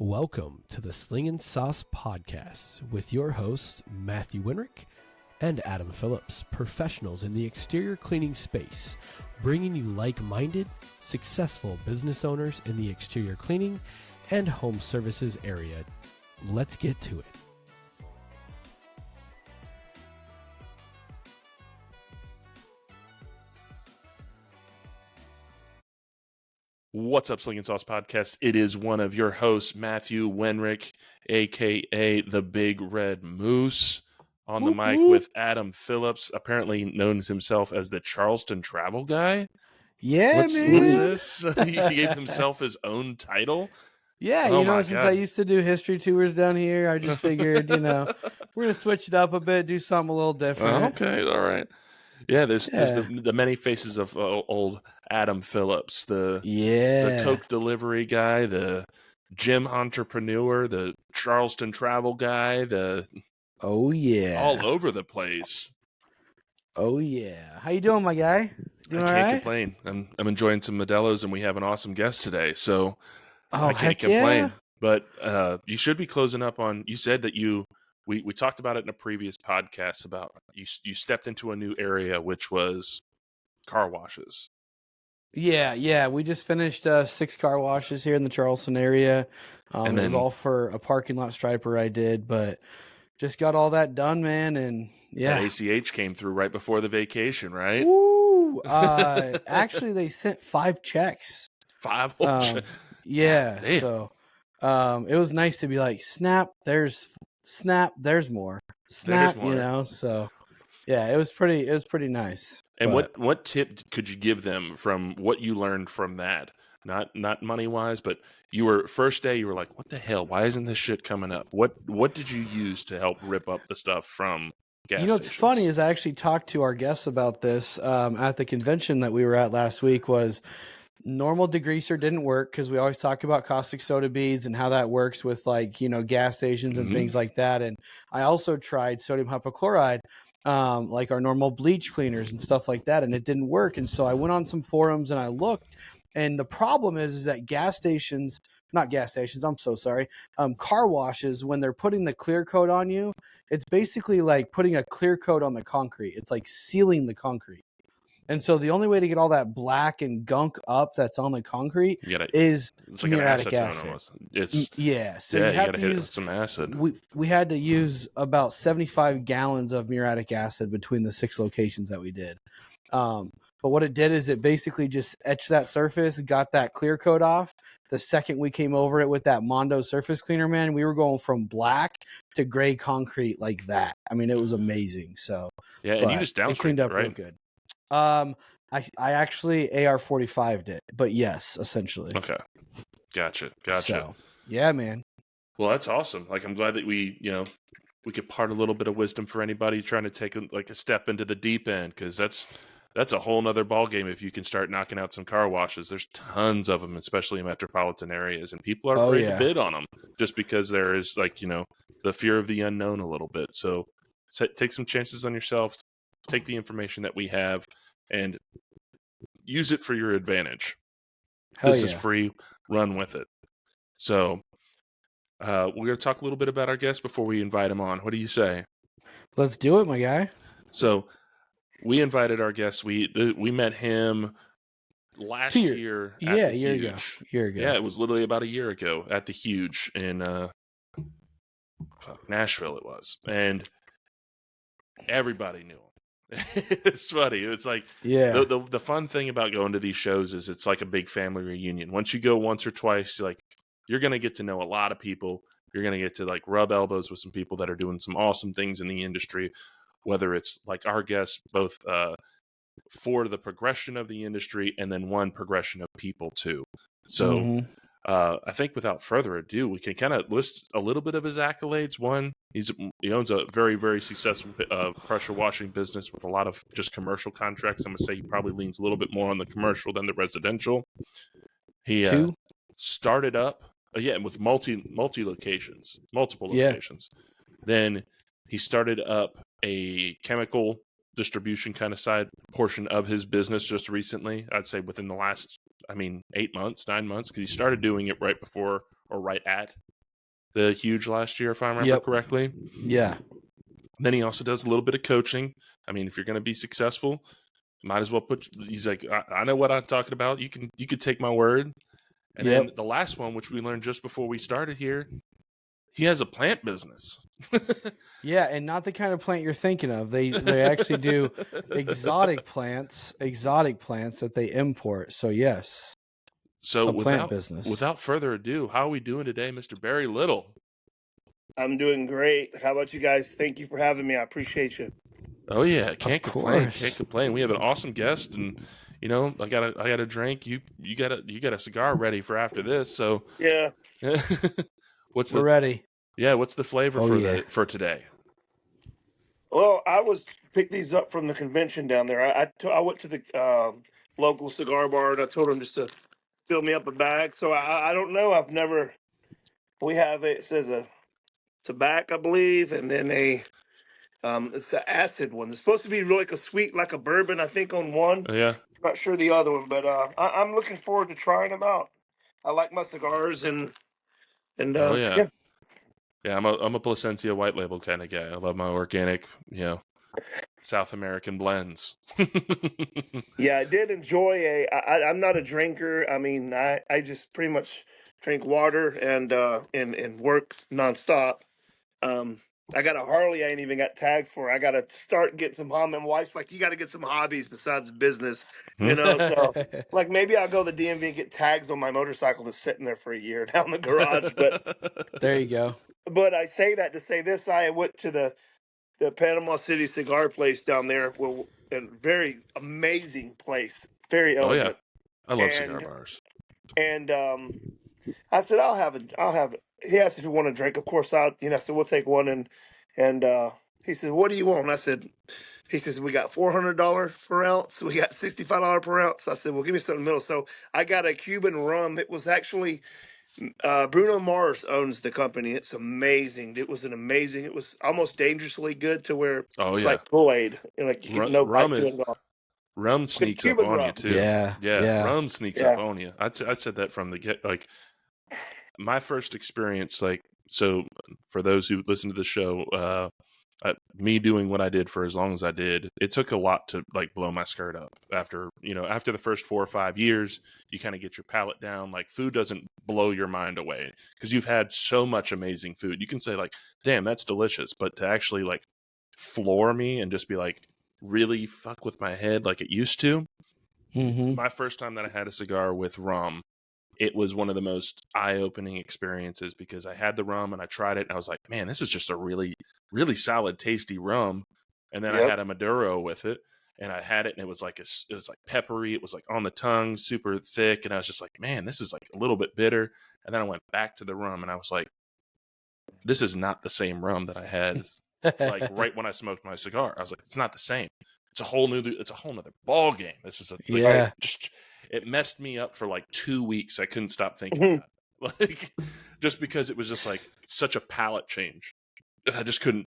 Welcome to the Sling N Sauce Podcast with your hosts, Matthew Winrick and Adam Phillips, professionals in the exterior cleaning space, bringing you like-minded, successful business owners in the exterior cleaning and home services area. Let's get to it. What's up, Sling N Sauce Podcast? It is one of your hosts, Matthew Wenrick, a.k.a. the Big Red Moose, on the mic with Adam Phillips, apparently known himself as the Charleston Travel Guy. Yeah, What's man. this? He gave himself his own title? Yeah, since I used to do history tours down here, I just figured, we're going to switch it up a bit, do something a little different. Okay, all right. Yeah, there's the many faces of old Adam Phillips, the Coke delivery guy, the gym entrepreneur, the Charleston travel guy, all over the place. Oh yeah, how you doing, my guy? I can't complain. I'm enjoying some Modelo's, and we have an awesome guest today, so I can't complain. Yeah. But you should be closing up on. You said that we talked about it in a previous podcast about you stepped into a new area, which was car washes. Yeah. We just finished 6 car washes here in the Charleston area. And it was all for a parking lot striper I did, but just got all that done, man. And yeah, that ACH came through right before the vacation, right? Woo! Actually, they sent 5 checks. 5 whole checks. Yeah. So it was nice to be like, snap, there's more. Snap, so yeah, it was pretty nice. And what tip could you give them from what you learned from that? Not money wise, but first day you were like, what the hell? Why isn't this shit coming up? What did you use to help rip up the stuff from gas stations? What's funny is I actually talked to our guests about this at the convention that we were at last week. Was normal degreaser didn't work because we always talk about caustic soda beads and how that works with gas stations and things like that. And I also tried sodium hypochlorite, like our normal bleach cleaners and stuff like that, and it didn't work. And so I went on some forums and I looked, and the problem is that car washes, when they're putting the clear coat on you, it's basically like putting a clear coat on the concrete. It's like sealing the concrete. And so the only way to get all that black and gunk up that's on the concrete is like muriatic acid. So you have to use some acid. We had to use about 75 gallons of muriatic acid between the 6 locations that we did. But what it did is it basically just etched that surface, got that clear coat off. The second we came over it with that Mondo surface cleaner, man, we were going from black to gray concrete like that. I mean, it was amazing. So yeah, and you just downstreamed cleaned up right? real good. I actually AR-45'd it, but yes, essentially. Okay. Gotcha. So, yeah, man. Well, that's awesome. Like, I'm glad that we could part a little bit of wisdom for anybody trying to take a step into the deep end, because that's a whole nother ballgame if you can start knocking out some car washes. There's tons of them, especially in metropolitan areas, and people are afraid to bid on them just because there is the fear of the unknown a little bit. So take some chances on yourself. Take the information that we have and use it for your advantage. This is free. Run with it. So we're going to talk a little bit about our guest before we invite him on. What do you say? Let's do it, my guy. So we invited our guest. We met him last year. A year ago. Yeah, it was literally about a year ago at the Huge in Nashville. It was, and everybody knew him. It's funny. It's like the fun thing about going to these shows is it's like a big family reunion. Once you go once or twice, you're going to get to know a lot of people. You're going to get to rub elbows with some people that are doing some awesome things in the industry, whether it's like our guests, both for the progression of the industry and then one progression of people too. So I think without further ado, we can kind of list a little bit of his accolades. One, he owns a very, very successful pressure washing business with a lot of just commercial contracts. I'm going to say he probably leans a little bit more on the commercial than the residential. He started up, with multiple locations. Then he started up a chemical distribution kind of side portion of his business just recently. I'd say within the last 9 months, because he started doing it right before or right at the Huge last year, if I remember correctly. Yeah. Then he also does a little bit of coaching. I mean, if you're going to be successful, might as well he's like, I know what I'm talking about. You could take my word. And then the last one, which we learned just before we started here, he has a plant business. Yeah, and not the kind of plant you're thinking of. They actually do exotic plants that they import. So yes. So plant business. Without further ado, how are we doing today, Mr. Barry Little? I'm doing great. How about you guys? Thank you for having me. I appreciate you. Oh yeah, can't complain. Can't complain. We have an awesome guest, and I got a drink. You got a cigar ready for after this. So yeah, we're ready. Yeah, what's the flavor for today? Well, I picked these up from the convention down there. I went to the local cigar bar and I told them just to fill me up a bag. So I don't know. We have it says a tobacco, I believe, and then it's an acid one. It's supposed to be really like a sweet, like a bourbon, I think, on one. Yeah. Not sure the other one, but I'm looking forward to trying them out. I like my cigars and yeah. Yeah, I'm a Placencia white label kind of guy. I love my organic, South American blends. Yeah, I did enjoy I'm not a drinker. I mean, I just pretty much drink water and work nonstop. I got a Harley I ain't even got tags for. I got to start getting some hobbies. My wife's like, you got to get some hobbies besides business, So, like, maybe I'll go to the DMV and get tags on my motorcycle that's sitting there for a year down the garage. But there you go. But I say that to say this: I went to the Panama City cigar place down there. Well, a very amazing place, very elegant. Oh yeah, I love cigar bars. And I said, I'll have it. He asked if you want a drink. Of course, I said we'll take one. And he said, what do you want? And I said, he says, we got $400 per ounce. We got $65 per ounce. I said, well, give me something in the middle. So I got a Cuban rum. It was actually Bruno Mars owns the company. It's amazing. It was almost dangerously good to where it's like Kool-Aid. Like you get no bite to it at all. Rum sneaks up on you too. Yeah. Rum sneaks up on you. I said that from the get. Like my first experience, so for those who listen to the show, me doing what I did for as long as I did, it took a lot to blow my skirt up. After the first 4 or 5 years, you kind of get your palate down. Like food doesn't blow your mind away because you've had so much amazing food. You can say damn, that's delicious, but to actually floor me and just be really fuck with my head like it used to. My first time that I had a cigar with rum, it was one of the most eye-opening experiences because I had the rum and I tried it and I was like, man, this is just a really, really solid, tasty rum. And then I had a Maduro with it and I had it and it was peppery. It was on the tongue, super thick. And I was just like, man, this is a little bit bitter. And then I went back to the rum and I was like, this is not the same rum that I had right when I smoked my cigar. I was like, it's not the same. It's a whole nother ball game. This is it messed me up for 2 weeks. I couldn't stop thinking about it. Just because it was just such a palate change. I just couldn't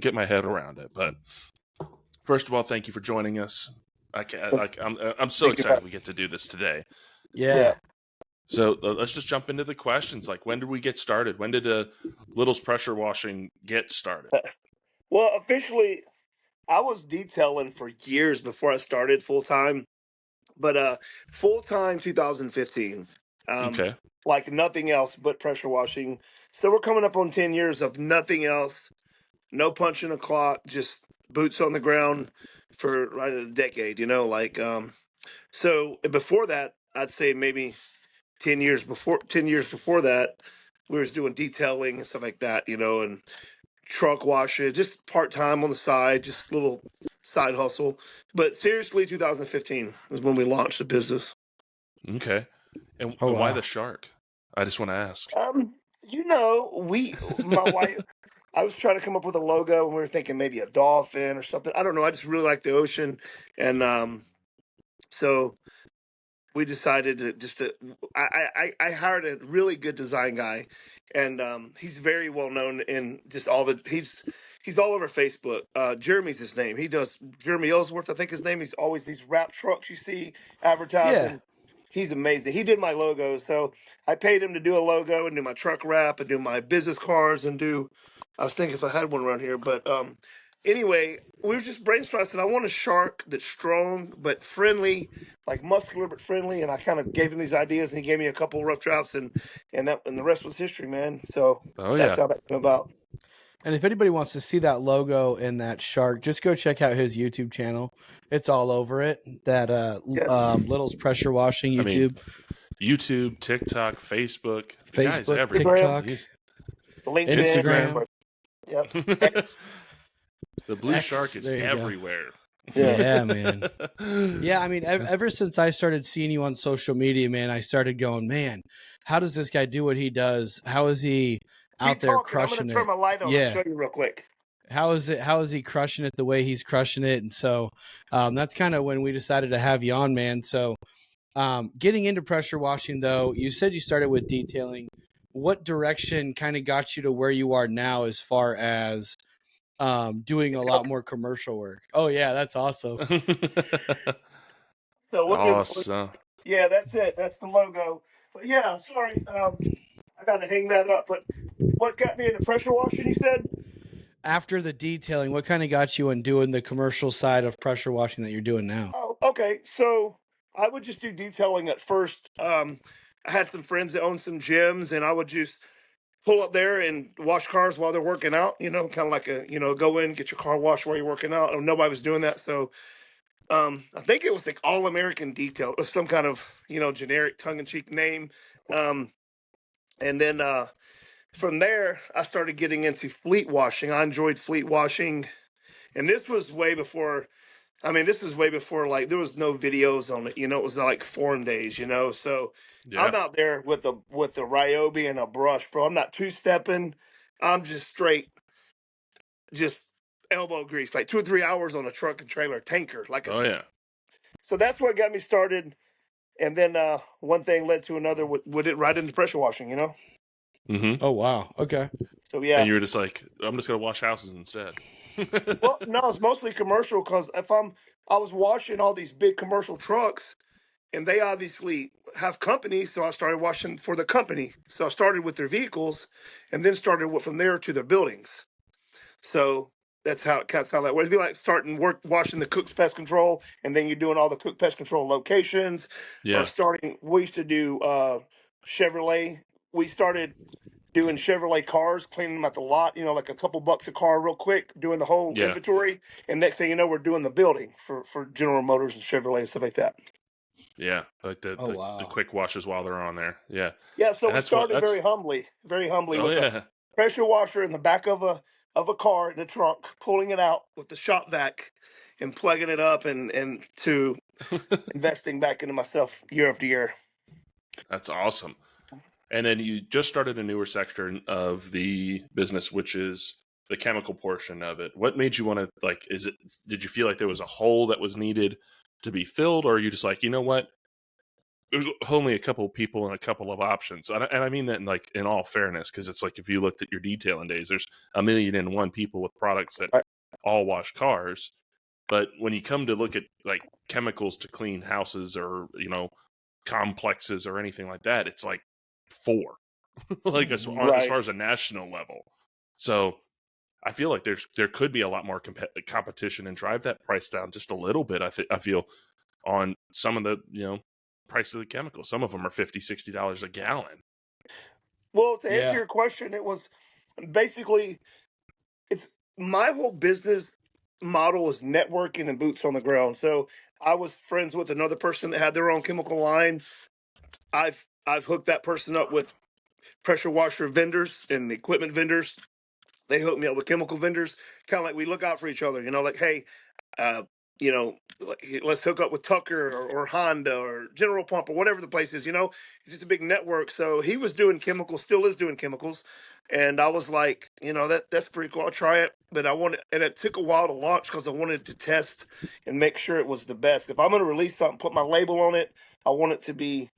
get my head around it. But first of all, thank you for joining us. I'm so excited we get to do this today. Yeah. So let's just jump into the questions. When did we get started? When did Little's Pressure Washing get started? Well, officially, I was detailing for years before I started full time, but full time 2015. Okay. Like nothing else but pressure washing. So we're coming up on 10 years of nothing else, no punching a clock, just boots on the ground for a decade. So before that, I'd say maybe 10 years before that, we was doing detailing and stuff like that, and truck washing, just part-time on the side, just little side hustle. But seriously, 2015 is when we launched the business. Okay. And why the shark? I just want to ask. My wife, I was trying to come up with a logo and we were thinking maybe a dolphin or something. I don't know. I just really like the ocean. And so we decided I hired a really good design guy, and he's very well known in just he's all over Facebook. Jeremy's his name. He does Jeremy Ellsworth, I think his name. He's always these wrap trucks you see advertising. He's amazing. He did my logo, so I paid him to do a logo and do my truck wrap and do my business cards and do. I was thinking if I had one around here, but anyway, we were just brainstorming. I said I want a shark that's strong but friendly, like muscular but friendly. And I kind of gave him these ideas, and he gave me a couple rough drafts, and the rest was history, man. So that's how that came about. And if anybody wants to see that logo and that shark, just go check out his YouTube channel. It's all over it. That Little's Pressure Washing YouTube. YouTube, TikTok, Facebook. The guy's TikTok, LinkedIn, Instagram. Yep. The blue shark is everywhere. Yeah, man. Yeah, I mean, ever since I started seeing you on social media, man, I started going, man, how does this guy do what he does? How is he out there crushing it? I'm gonna turn my light on and show you real quick. How is he crushing it the way he's crushing it? And so that's kind of when we decided to have you on, man. So getting into pressure washing, though, you said you started with detailing. What direction kind of got you to where you are now as far as doing a lot more commercial work? Oh, yeah, that's awesome. So awesome. Yeah, that's it. That's the logo. But yeah, sorry. I got to hang that up. But what got me into pressure washing, you said? After the detailing, what kind of got you in doing the commercial side of pressure washing that you're doing now? Oh, okay. So I would just do detailing at first. I had some friends that owned some gyms, and I would just pull up there and wash cars while they're working out, kind of like go in, get your car washed while you're working out. And nobody was doing that. So I think it was like All American Detail. It was some kind of, generic tongue-in-cheek name. And then from there, I started getting into fleet washing. I enjoyed fleet washing. And this was way before, like there was no videos on it. It was like forum days, So I'm out there with the Ryobi and a brush, bro. I'm not two-stepping. I'm just straight, just elbow grease, like 2 or 3 hours on a truck and trailer tanker. So that's what got me started. And then one thing led to another with it right into pressure washing, Mm-hmm. Oh, wow. Okay. So, yeah. And you were just like, I'm just going to wash houses instead. Well, no, it's mostly commercial because I was washing all these big commercial trucks, and they obviously have companies, so I started washing for the company. So I started with their vehicles and then started from there to their buildings. So that's how that works. It'd be like washing the Cook's Pest Control, and then you're doing all the Cook Pest Control locations. Yeah. We used to do Chevrolet. We started doing Chevrolet cars, cleaning them at the lot, like a couple bucks a car real quick, doing the whole inventory. And next thing you know, we're doing the building for General Motors and Chevrolet and stuff like that. Yeah, like the quick washes while they're on there. Yeah. Yeah, so we started very humbly with a pressure washer in the back of a car in the trunk, pulling it out with the shop vac and plugging it up and to investing back into myself year after year. That's awesome. And then you just started a newer section of the business, which is the chemical portion of it. What made you want to, did you feel like there was a hole that was needed to be filled? Or are you just like, you know what? There's only a couple of people and a couple of options. And I mean that in all fairness, because it's like if you looked at your detailing days, there's 1,000,001 people with products that all wash cars. But when you come to look at like chemicals to clean houses or, complexes or anything like that, it's like 4 like as far as a national level. So I feel like there could be a lot more competition and drive that price down just a little bit. I feel on some of the price of the chemicals. Some of them are $50-$60 a gallon. Well, to answer your question, it was basically it's my whole business model is networking and boots on the ground. So I was friends with another person that had their own chemical line. I've hooked that person up with pressure washer vendors and equipment vendors. They hook me up with chemical vendors. Kind of like we look out for each other, like, hey, let's hook up with Tucker or Honda or General Pump or whatever the place is, It's just a big network. So he was doing chemicals, still is doing chemicals. And I was like, that's pretty cool. I'll try it. But and it took a while to launch because I wanted to test and make sure it was the best. If I'm going to release something, put my label on it, I want it to be,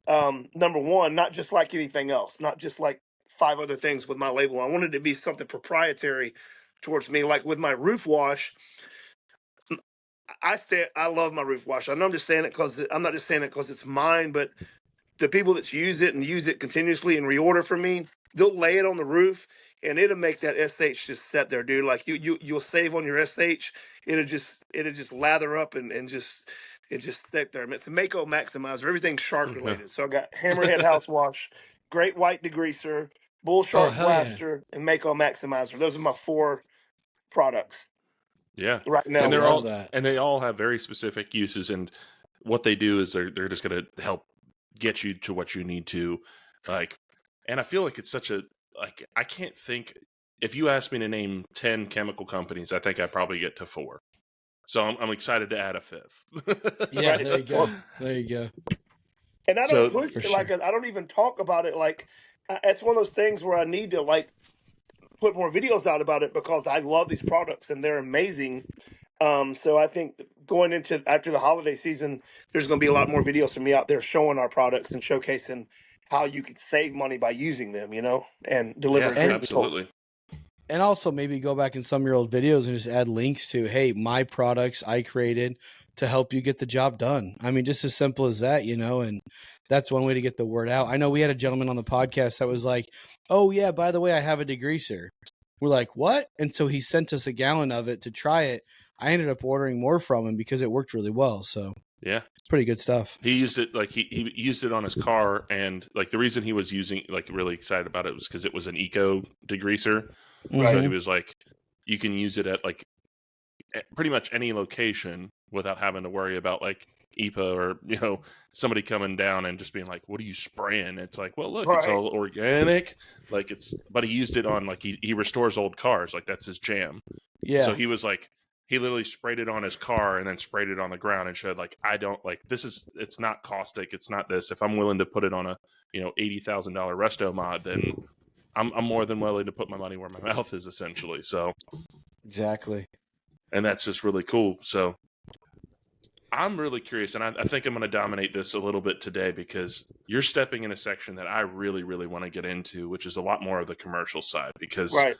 number one, not just like anything else, not just like 5 other things with my label. I wanted it to be something proprietary towards me. Like with my roof wash, I love my roof washer. I know I'm just saying it because I'm not just saying it because it's mine, but the people that's used it and use it continuously and reorder from me, they'll lay it on the roof and it'll make that SH just set there, dude. Like you'll save on your SH. It'll just lather up and just it just sit there. It's a Mako Maximizer. Everything's shark related. So I got Hammerhead House Wash, Great White Degreaser, Bull Oh, Shark hell yeah. Blaster, and Mako Maximizer. Those are my 4 products. Yeah. Right now. And they're love all that. and they all have very specific uses, and what they do is they're just going to help get you to what you need to, like. And I feel like it's such a, like, I can't think, if you asked me to name 10 chemical companies, I think I'd probably get to 4. So I'm excited to add a 5th. Yeah, there you go. There you go. And I don't push for it like sure. I don't even talk about it like it's one of those things where I need to like put more videos out about it because I love these products and they're amazing. So I think going into after the holiday season, there's going to be a lot more videos from me out there showing our products and showcasing how you can save money by using them, and delivering Yeah, great results. absolutely. And also maybe go back in some of your old videos and just add links to, hey, my products I created to help you get the job done. I mean, just as simple as that, and that's one way to get the word out. I know we had a gentleman on the podcast that was like, oh yeah, by the way, I have a degreaser. We're like, what? And so he sent us a gallon of it to try it. I ended up ordering more from him because it worked really well. So Yeah, it's pretty good stuff. he used it, like he used it on his car, and like the reason he was really excited about it was because it was an eco degreaser. Right. So he was like, you can use it at like pretty much any location without having to worry about like EPA or somebody coming down and just being like, what are you spraying? It's like, well, look, it's Right. all organic. Like but he used it on, like, he restores old cars, like that's his jam. Yeah. So he was like, he literally sprayed it on his car and then sprayed it on the ground and showed, like, I don't, like, it's not caustic, it's not this. If I'm willing to put it on a $80,000 resto mod, then I'm more than willing to put my money where my mouth is, essentially. So Exactly. and that's just really cool. So I'm really curious, and I think I'm going to dominate this a little bit today because you're stepping in a section that I really, really want to get into, which is a lot more of the commercial side, because Right.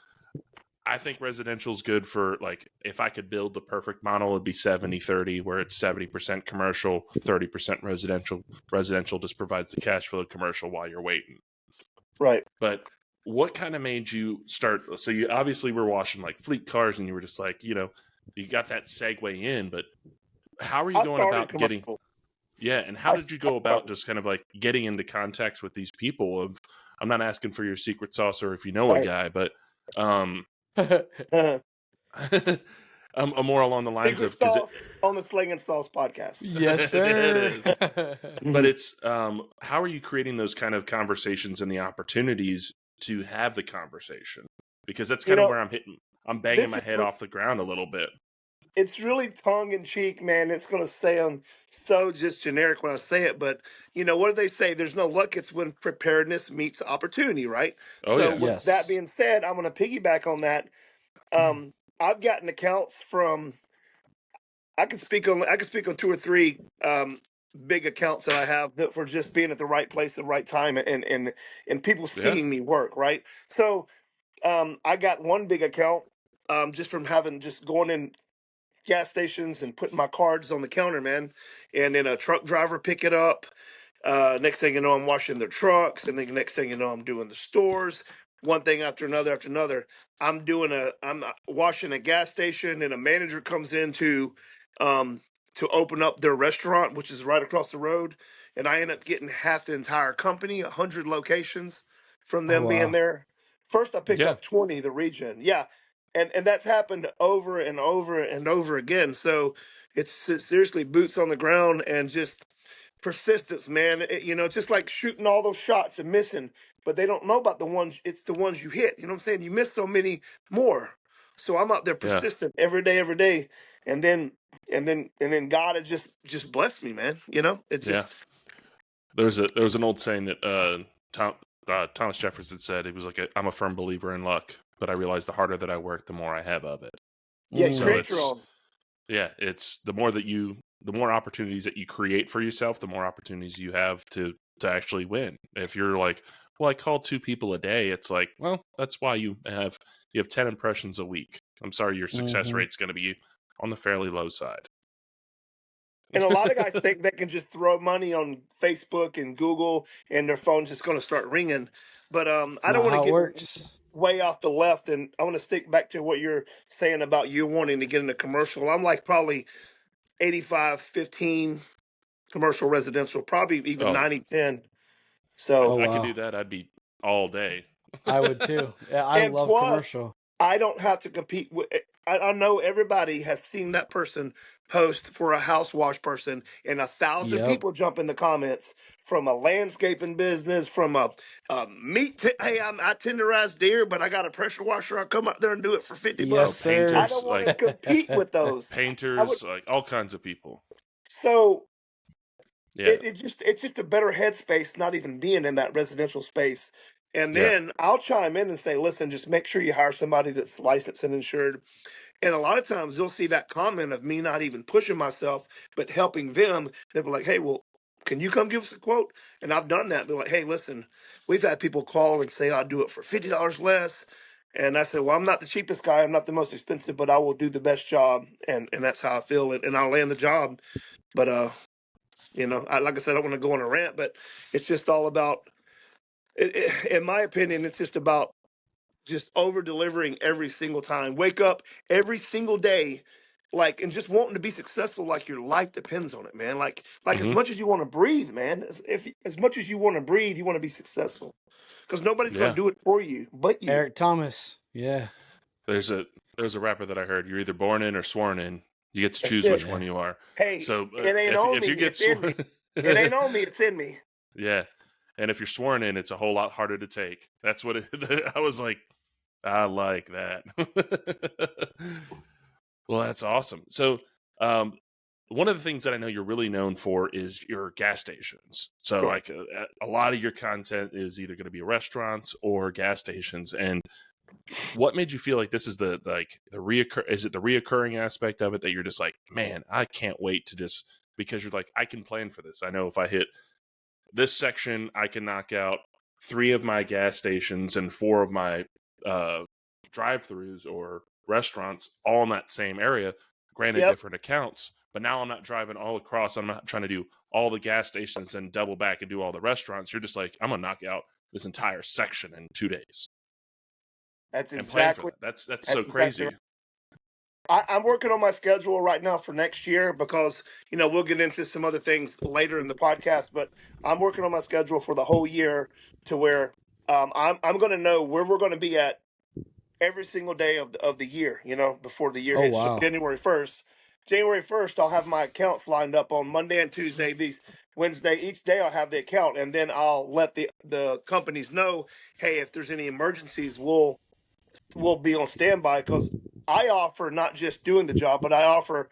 I think residential is good for, like, if I could build the perfect model, it'd be 70-30, where it's 70% commercial, 30% residential. Residential just provides the cash flow, commercial while you're waiting. Right. But what kind of made you start? So you obviously were washing like fleet cars, and you were just like, you got that segue in, but how are you going about getting? Yeah, and how did you go about just kind of like getting into contacts with these people? I'm not asking for your secret sauce or if you know a guy, but I'm more along the lines Secret of, because sauce on the Sling N Sauce Podcast. Yes, sir. It is. But it's how are you creating those kind of conversations and the opportunities to have the conversation? Because that's kind of where I'm banging my head off the ground a little bit. It's really tongue in cheek, man. It's going to sound so just generic when I say it, but what do they say? There's no luck. It's when preparedness meets opportunity, right? Oh, so yeah. with that being said, I'm going to piggyback on that. I've gotten accounts from. I can speak on 2 or 3 big accounts that I have that for just being at the right place at the right time and people seeing me work, right? So I got one big account just from just going in gas stations and putting my cards on the counter, man. And then a truck driver pick it up. Next thing you know, I'm washing their trucks. And then the next thing you know, I'm doing the stores. One thing after another after another. I'm washing a gas station, and a manager comes in to open up their restaurant, which is right across the road. And I end up getting half the entire company, 100 locations from them being there. First, I picked up 20, the region. Yeah. And that's happened over and over and over again. So it's seriously boots on the ground and just persistence, man. Just like shooting all those shots and missing, but they don't know about the ones. It's the ones you hit. You know what I'm saying? You miss so many more. So I'm out there persistent every day, and then God had just blessed me, man. It just There was an old saying that Thomas Jefferson said. He was like, I'm a firm believer in luck, but I realize the harder that I work, the more I have of it. Yeah, so create your own. Yeah, it's the more opportunities that you create for yourself, the more opportunities you have to actually win. If you're like, well, I call 2 people a day, it's like, well, that's why you have 10 impressions a week. I'm sorry, your success rate's going to be on the fairly low side. And a lot of guys think they can just throw money on Facebook and Google and their phone's just going to start ringing. But I don't want to get way off the left, and I want to stick back to what you're saying about you wanting to get in a commercial. I'm like probably 85-15 commercial residential, probably even 90-10. So if I could do that, I'd be all day. I would too. Yeah, I love commercial. I don't have to compete with. I know everybody has seen that person post for a house wash person, and 1,000 people jump in the comments from a landscaping business, from a meat. Hey, I tenderize deer, but I got a pressure washer. I'll come up there and do it for $50. Yes, sir. Painters, I don't want to compete with those painters, like all kinds of people. So yeah, it's just a better headspace, not even being in that residential space. And then I'll chime in and say, listen, just make sure you hire somebody that's licensed and insured. And a lot of times you'll see that comment of me not even pushing myself, but helping them. They'll be like, hey, well, can you come give us a quote? And I've done that. They're like, hey, listen, we've had people call and say, I'll do it for $50 less. And I said, well, I'm not the cheapest guy. I'm not the most expensive, but I will do the best job. And that's how I feel. And I'll land the job. But, like I said, I don't want to go on a rant, but it's just all about, in my opinion, it's just about just over delivering every single time. Wake up every single day, and just wanting to be successful, like your life depends on it, man. Like as much as you want to breathe, man. As much as you want to breathe, you want to be successful, because nobody's going to do it for you but you. Eric Thomas, yeah. There's a rapper that I heard. You're either born in or sworn in. You get to choose which one you are. Hey, so it ain't on me. It's in me. It ain't on me. It's in me. Yeah. And if you're sworn in, it's a whole lot harder to take. That's what I was like, I like that. Well, that's awesome. So one of the things that I know you're really known for is your gas stations. So Sure. like a lot of your content is either going to be restaurants or gas stations. And what made you feel like this is the reoccurring aspect of it that you're just like, man, I can't wait to just, because you're like, I can plan for this. I know if I hit this section, I can knock out 3 of my gas stations and 4 of my drive-throughs or restaurants all in that same area, granted different accounts, but now I'm not driving all across. I'm not trying to do all the gas stations and double back and do all the restaurants. You're just like, I'm gonna knock out this entire section in 2 days. That's exactly. And plan for that. That's so exactly crazy. Right. I'm working on my schedule right now for next year, because we'll get into some other things later in the podcast, but I'm working on my schedule for the whole year to where I'm going to know where we're going to be at every single day of the year, before the year hits. Wow. So January 1st, I'll have my accounts lined up on Monday and Tuesday. Wednesday, each day I'll have the account, and then I'll let the companies know, hey, if there's any emergencies, we'll be on standby, because I offer not just doing the job, but I offer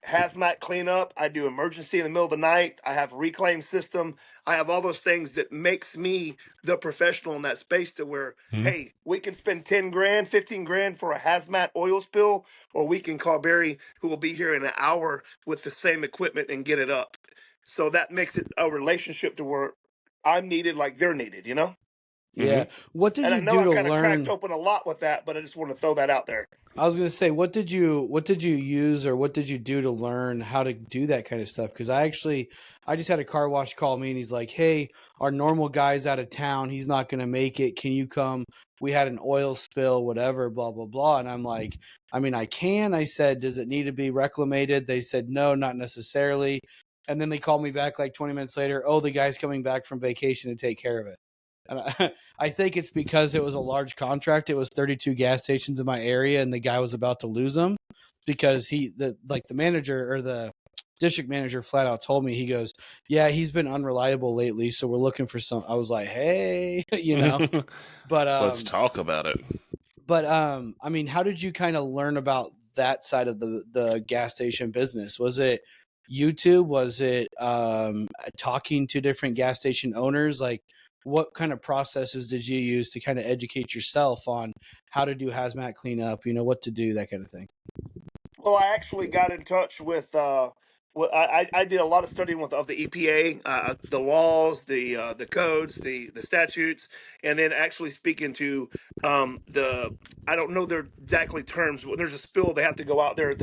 hazmat cleanup. I do emergency in the middle of the night. I have a reclaim system. I have all those things that makes me the professional in that space, to where, hey, we can spend 10 grand, 15 grand for a hazmat oil spill, or we can call Barry, who will be here in an hour with the same equipment, and get it up. So that makes it a relationship to where I'm needed like they're needed, Yeah. What did you do to learn? I kind of cracked open a lot with that, but I just want to throw that out there. I was going to say, what did you use, or what did you do to learn how to do that kind of stuff? Because I just had a car wash call me, and he's like, hey, our normal guy's out of town. He's not going to make it. Can you come? We had an oil spill, whatever, blah, blah, blah. And I'm like, I mean, I can. I said, does it need to be reclamated? They said, no, not necessarily. And then they called me back like 20 minutes later. Oh, the guy's coming back from vacation to take care of it. And I think it's because it was a large contract. It was 32 gas stations in my area, and the guy was about to lose them, because the manager, or the district manager, flat out told me, he goes, yeah, he's been unreliable lately, so we're looking for some. I was like, hey, but let's talk about it. But I mean, how did you kind of learn about that side of the gas station business? Was it YouTube? Was it talking to different gas station owners? Like, what kind of processes did you use to kind of educate yourself on how to do hazmat cleanup, what to do, that kind of thing? Well, I actually got in touch with, I did a lot of studying of the EPA, the laws, the codes, the statutes, and then actually speaking to I don't know their exactly terms. When there's a spill, they have to go out there.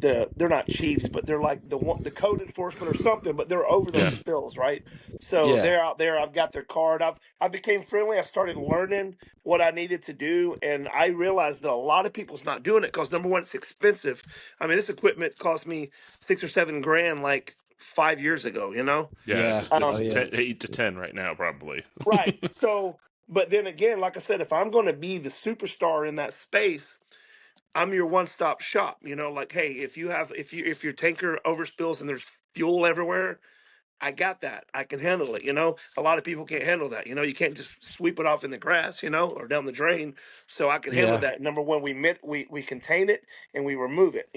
they're not chiefs, but they're like the code enforcement or something, but they're over those Yeah. spills, right? So Yeah. they're out there. I've got their card. I became friendly. I started learning what I needed to do, and I realized that a lot of people's not doing it because, number one, it's expensive. I mean, this equipment cost me $6 or $7 grand like 5 years ago. Yeah. It's Oh, yeah. 8 to 10 right now, probably. Right. So, but then again, like I said, if I'm going to be the superstar in that space, I'm your one-stop shop. Like, hey, if your tanker overspills and there's fuel everywhere, I got that. I can handle it. A lot of people can't handle that. You can't just sweep it off in the grass, or down the drain. So I can handle Yeah. that. Number one, we contain it and we remove it.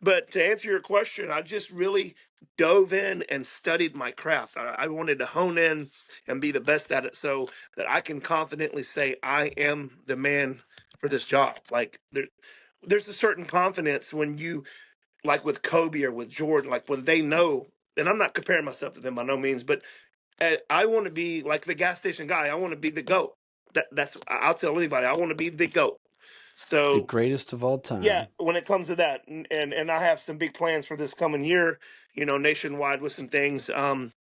But to answer your question, I just really dove in and studied my craft. I wanted to hone in and be the best at it, so that I can confidently say I am the man for this job. Like there's a certain confidence when you, like with Kobe or with Jordan, like when they know, and I'm not comparing myself to them by no means, but I want to be like the gas station guy. I want to be the GOAT. I'll tell anybody, I want to be the GOAT. The So greatest of all time. yeah, when it comes to that, and I have some big plans for this coming year, nationwide with some things. Because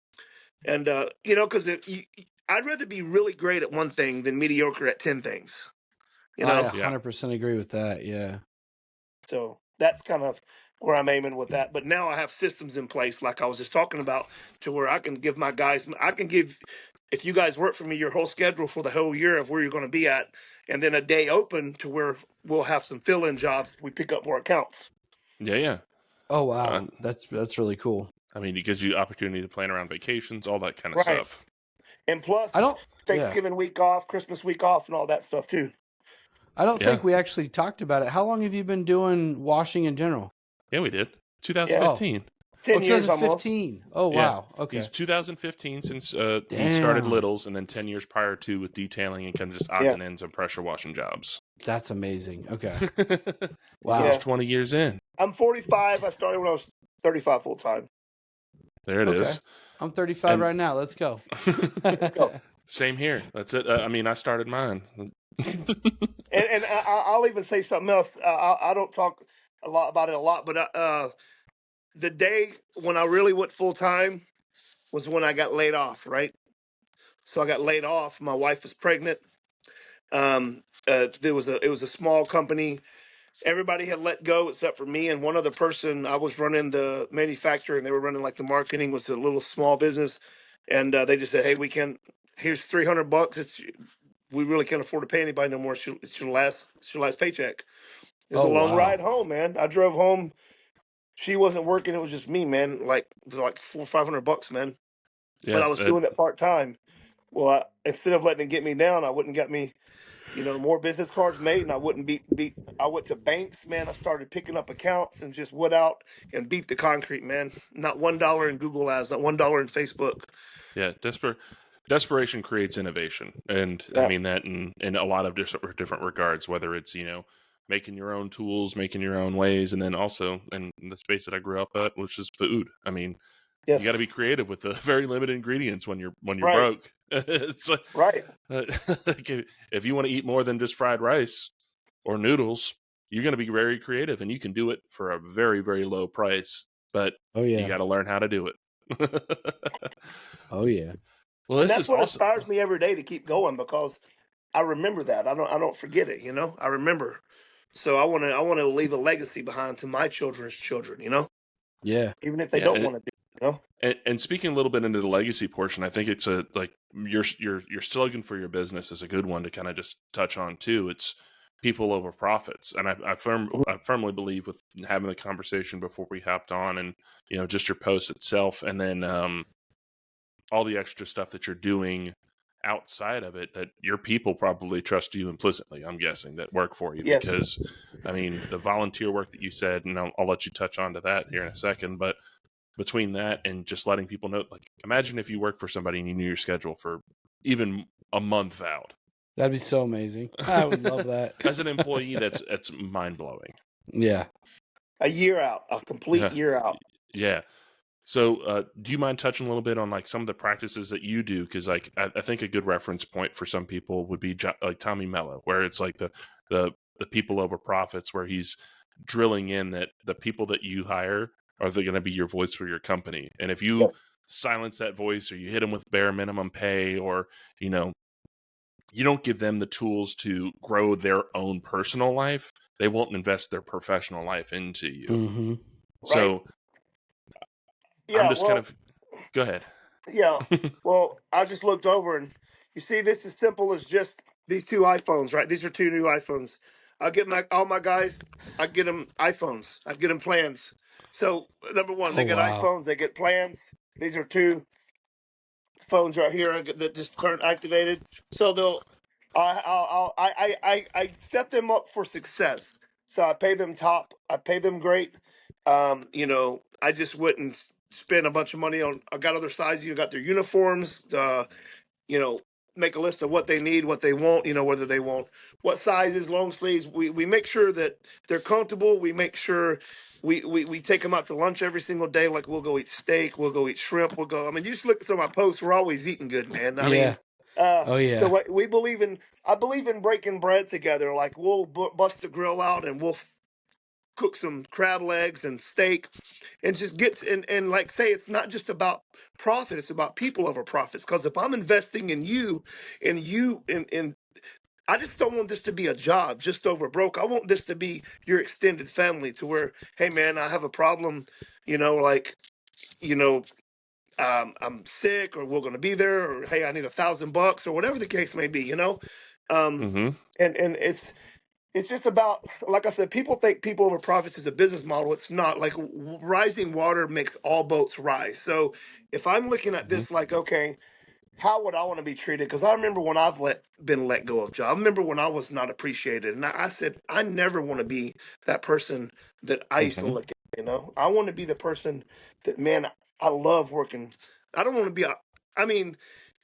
I'd rather be really great at one thing than mediocre at 10 things. I Yeah. 100% agree with that. Yeah. So that's kind of where I'm aiming with that. But now I have systems in place, like I was just talking about, to where I can give my guys, if you guys work for me, your whole schedule for the whole year of where you're going to be at, and then a day open to where we'll have some fill-in jobs if we pick up more accounts. Yeah. Oh, wow. That's really cool. I mean, it gives you opportunity to plan around vacations, all that kind of Right. stuff. And plus, Thanksgiving week off, Christmas week off, and all that stuff too. I don't think we actually talked about it. How long have you been doing washing in general? Yeah, we did. 2015. 10 years 2015. Oh, wow. Okay. He's 2015 since he started Littles, and then 10 years prior to with detailing and kind of just odds and ends of pressure washing jobs. That's amazing. Okay. Wow. Almost 20 years in. I'm 45. I started when I was 35 full time. There it is. I'm 35 right now. Let's go. Let's go. Same here. That's it. I mean, I started mine. and I'll even say something else. I don't talk about it, but the day when I really went full time was when I got laid off. Right. So I got laid off. My wife was pregnant. It was a small company. Everybody had let go except for me and one other person. I was running the manufacturing. They were running like the marketing. It was a little small business, and they just said, "Hey, here's $300. We really can't afford to pay anybody no more. It's your last paycheck." It was a long ride home, man. I drove home. She wasn't working. It was just me, man. Like $400 or $500, man. Yeah, but I was doing it part time. Well, instead of letting it get me down, I wouldn't get me, more business cards made, and I wouldn't I went to banks, man. I started picking up accounts and just went out and beat the concrete, man. Not $1 in Google ads, not $1 in Facebook. Yeah, desperation creates innovation, and I mean that in a lot of different regards. Whether it's making your own tools, making your own ways, and then also in the space that I grew up at, which is food. I mean, you got to be creative with the very limited ingredients when you're broke. It's like, if you want to eat more than just fried rice or noodles, you're going to be very creative, and you can do it for a very, very low price. But you got to learn how to do it. Oh yeah. Well, that's what inspires me every day to keep going, because I remember that. I don't forget it. I remember. So I want to leave a legacy behind to my children's children. Yeah. Even if they don't want to do. And speaking a little bit into the legacy portion, I think it's your slogan for your business is a good one to kind of just touch on too. It's people over profits, and I firmly believe with having the conversation before we hopped on, and just your post itself, and then all the extra stuff that you're doing outside of it, that your people probably trust you implicitly, I'm guessing, that work for you. Yes. Because I mean, the volunteer work that you said, and I'll let you touch on to that here in a second, but between that and just letting people know, like, imagine if you work for somebody and you knew your schedule for even a month out. That'd be so amazing. I would love that. As an employee, that's mind-blowing. Yeah. A year out, a complete year out. Yeah. So do you mind touching a little bit on like some of the practices that you do? Because like I think a good reference point for some people would be like Tommy Mello, where it's like the people over profits, where he's drilling in that the people that you hire are they going to be your voice for your company. And if you silence that voice, or you hit them with bare minimum pay, or, you know, you don't give them the tools to grow their own personal life, they won't invest their professional life into you. Mm-hmm. So I'm just kind of, go ahead. Yeah. Well, I just looked over, and you see, this is simple as just these 2 iPhones, right? These are 2 new iPhones. I get all my guys, I get them iPhones. I get them plans. So number one, they get iPhones, they get plans. These are 2 phones right here that just turned activated. So I set them up for success. So I pay them top. I pay them great. You know, I just wouldn't spend a bunch of money on. I got other sizes. You got their uniforms. You know, make a list of what they need, what they want. You know, whether they want what sizes, long sleeves. We make sure that they're comfortable. We make sure we take them out to lunch every single day. Like, we'll go eat steak, we'll go eat shrimp, we'll go. I mean, you just look at some of my posts. We're always eating good, man. I mean, so what we believe in. I believe in breaking bread together. Like, we'll bust the grill out and we'll cook some crab legs and steak, and just get and like say, it's not just about profit, it's about people over profits. Because if I'm investing in you, and I just don't want this to be a job just over broke. I want this to be your extended family, to where, hey man, I have a problem, you know, like, you know, I'm sick, or we're going to be there, or hey, I need $1,000, or whatever the case may be, you know. And it's just about, like I said, people think people over profits is a business model. It's not. Like, rising water makes all boats rise. So if I'm looking at this like, okay, how would I want to be treated? Because I remember when I've been let go of jobs. I remember when I was not appreciated, and I said, I never want to be that person that I used to look at. You know, I want to be the person that, man, I love working. I don't want to be I mean,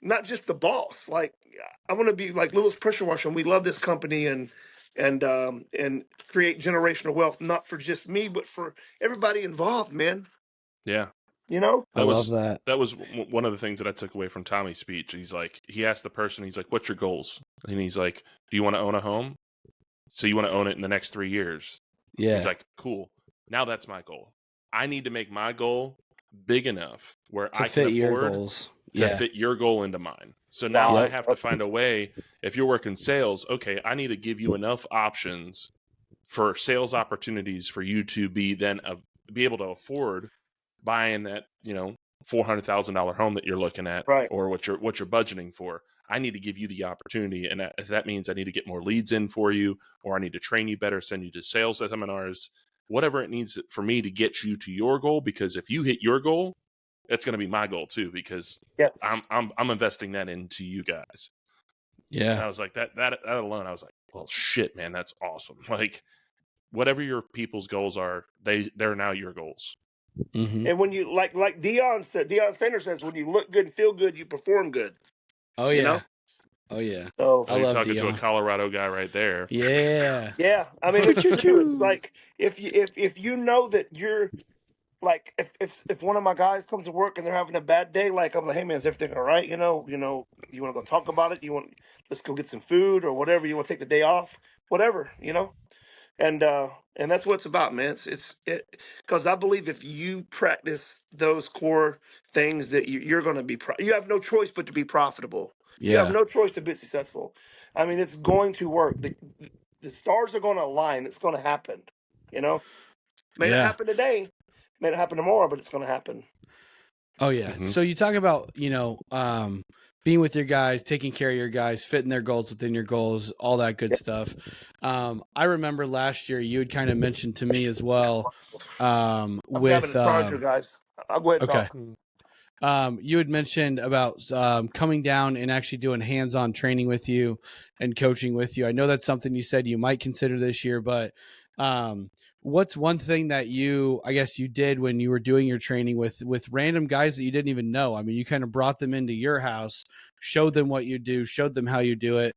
not just the boss. Like, I want to be like Little's Pressure Washer, and we love this company, and create generational wealth, not for just me, but for everybody involved, man. Yeah. You know, I love that. That was one of the things that I took away from Tommy's speech. He's like, he asked the person, he's like, what's your goals? And he's like, do you want to own a home? So you want to own it in the next 3 years? Yeah. He's like, cool. Now that's my goal. I need to make my goal big enough where I can afford to fit your goal into mine. So now I have to find a way. If you're working sales, okay, I need to give you enough options for sales opportunities for you to be able to afford buying that, you know, $400,000 home that you're looking at, or what you're budgeting for. I need to give you the opportunity, and if that means I need to get more leads in for you, or I need to train you better, send you to sales seminars, whatever it needs for me to get you to your goal. Because if you hit your goal, it's going to be my goal too, because I'm investing that into you guys. Yeah. And I was like, that alone, I was like, well, shit, man, that's awesome. Like, whatever your people's goals are, they're now your goals. Mm-hmm. And when you like Deion Sanders says, when you look good and feel good, you perform good. Oh yeah. You know? Oh yeah. So you're talking to a Colorado guy right there. Yeah. Yeah. I mean, it's like, if you know that you're like, if one of my guys comes to work and they're having a bad day, like, I'm like, hey man, is everything all right? You know, you want to go talk about it? Let's go get some food or whatever. You want to take the day off? Whatever, you know. And that's what it's about, man. It's because I believe if you practice those core things, that you're going to be you have no choice but to be profitable. Yeah. You have no choice to be successful. I mean, it's going to work. The stars are going to align. It's going to happen. You know, may not happen today, may not happen tomorrow, but it's going to happen. Oh yeah. So you talk about, being with your guys, taking care of your guys, fitting their goals within your goals, all that good stuff. I remember last year you had kind of mentioned to me as well. I'm having a charger, guys. I'll go ahead and talk. You had mentioned about coming down and actually doing hands-on training with you and coaching with you. I know that's something you said you might consider this year, but what's one thing that you did when you were doing your training with random guys that you didn't even know? I mean, you kind of brought them into your house, showed them what you do, showed them how you do it.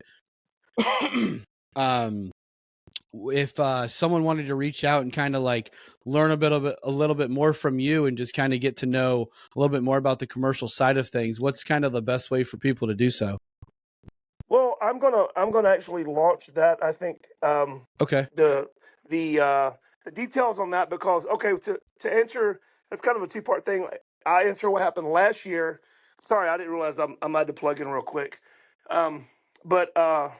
If someone wanted to reach out and kind of like learn a little bit more from you and just kind of get to know a little bit more about the commercial side of things, what's kind of the best way for people to do so? Well, I'm gonna actually launch that. I think. Okay. The the details on that because to answer, that's kind of a two-part thing. I answer what happened last year. Sorry, I didn't realize I might have to plug in real quick. But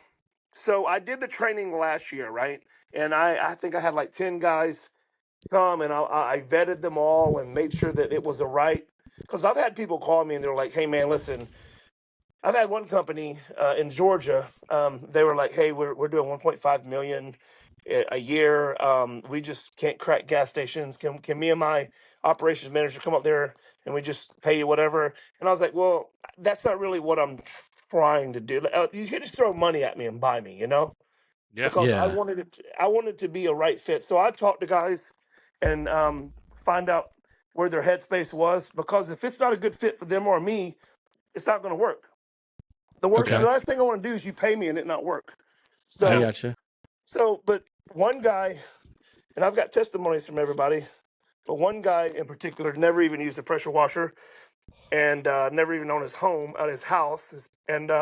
so I did the training last year, right? And I think I had like 10 guys come, and I vetted them all and made sure that it was the right. Because I've had people call me and they're like, "Hey, man, listen." I've had one company in Georgia. They were like, "Hey, we're doing 1.5 million a year. We just can't crack gas stations. Can me and my operations manager come up there and we just pay you whatever?" And I was like, "Well, that's not really what I'm trying to do. You can just throw money at me and buy me, you know?" Yeah. Because Yeah. I wanted to be a right fit. So I talked to guys and find out where their headspace was. Because if it's not a good fit for them or me, it's not going to work. The Okay. last thing I want to do is you pay me and it not work. I So, gotcha. but one guy, and I've got testimonies from everybody, but one guy in particular never even used a pressure washer and never even owned his home, at his house. And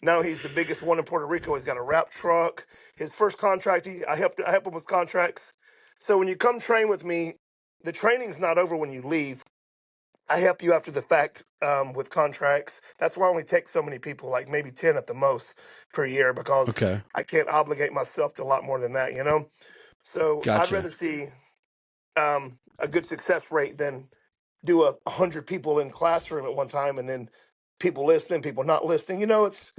now he's the biggest one in Puerto Rico. He's got a wrap truck. His first contract, I help him with contracts. So when you come train with me, the training's not over when you leave. I help you after the fact with contracts. That's why I only take so many people, like maybe 10 at the most per year, because Okay. I can't obligate myself to a lot more than that, you know? So I'd Gotcha. rather see a good success rate than do 100 people in classroom at one time and then people listening, people not listening. You know, it's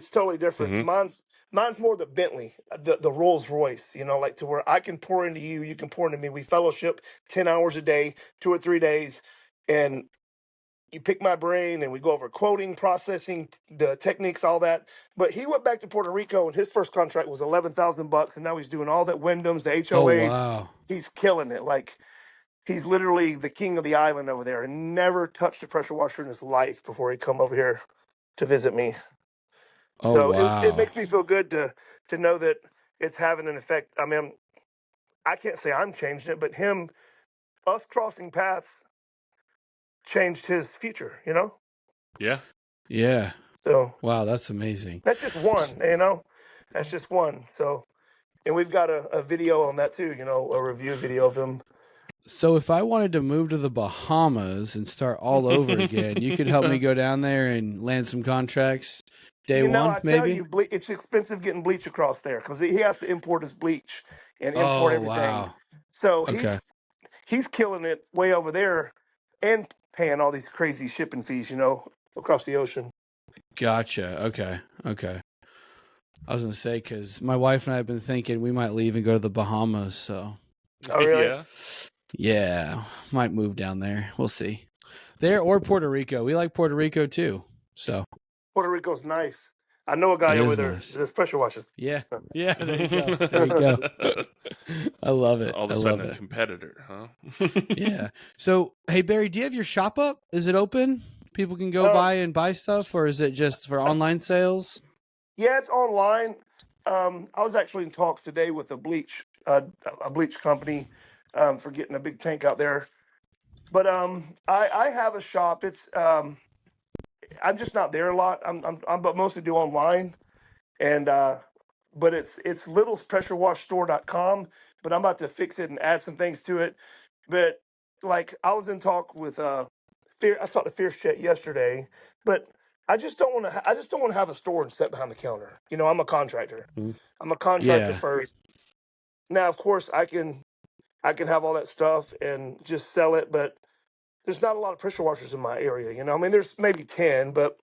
totally different. Mm-hmm. Mine's more the Bentley, the Rolls Royce. You know, like to where I can pour into you, you can pour into me. We fellowship 10 hours a day, 2 or 3 days, and you pick my brain and we go over quoting, processing, the techniques, all that. But he went back to Puerto Rico and his first contract was $11,000, and now he's doing all that Wyndhams, the Oh HOAs. wow. He's killing it. Like he's literally the king of the island over there, and never touched a pressure washer in his life before he come over here to visit me. Oh So it wow. makes me feel good to know that it's having an effect. I mean, I can't say I'm changing it, but us crossing paths changed his future. You know. Yeah. Yeah. So Wow, that's amazing. that's just one. You know, that's just one. So. And we've got a video on that too, you know, a review video of them. So if I wanted to move to the Bahamas and start all over again, you could help me go down there and land some contracts day You know, one, I tell maybe? you, it's expensive getting bleach across there because he has to import his bleach and import Oh everything. wow. So Okay. he's killing it way over there and paying all these crazy shipping fees, you know, across the ocean. Gotcha. Okay. Okay. I was gonna say because my wife and I have been thinking we might leave and go to the Bahamas. So Oh, really? Yeah. yeah, might move down there. We'll see. There or Puerto Rico. We like Puerto Rico too. So Puerto Rico's nice. I know a guy it over is there nice. that's pressure washing. Yeah. Yeah. There you go. There you go. I love it. All of I a sudden, love a it. competitor, huh? Yeah. So, hey Barry, do you have your shop up? Is it open? People can go Um, by and buy stuff, or is it just for online sales? yeah, it's online. I was actually in talks today with a bleach company, for getting a big tank out there. But I have a shop. It's I'm just not there a lot. I'm but mostly do online, and but it's littlespressurewashstore.com. But I'm about to fix it and add some things to it. But like I was in talk with I talked to Fierce Chet yesterday, but I just don't want to. I just don't want to have a store and sit behind the counter. You know, I'm a contractor. Mhm. I'm a contractor Yeah. first. Now, of course, I can have all that stuff and just sell it, but there's not a lot of pressure washers in my area. You know, I mean, there's maybe 10, but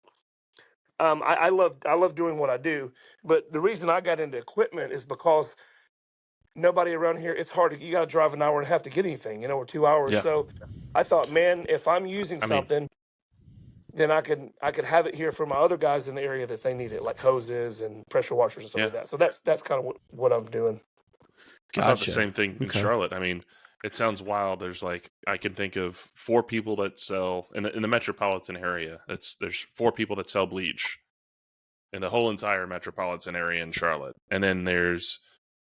I love doing what I do. But the reason I got into equipment is because nobody around here. It's hard to you got to drive an hour and a half to get anything. You know, or 2 hours. Yeah. So I thought, man, if I'm using I mean, something, then I could have it here for my other guys in the area that they need it, like hoses and pressure washers and stuff yeah. like that. So that's kind of what I'm doing. I thought the Gotcha. same thing in Okay. Charlotte. I mean, it sounds wild. There's like I can think of 4 people that sell in the metropolitan area. There's 4 people that sell bleach in the whole entire metropolitan area in Charlotte, and then there's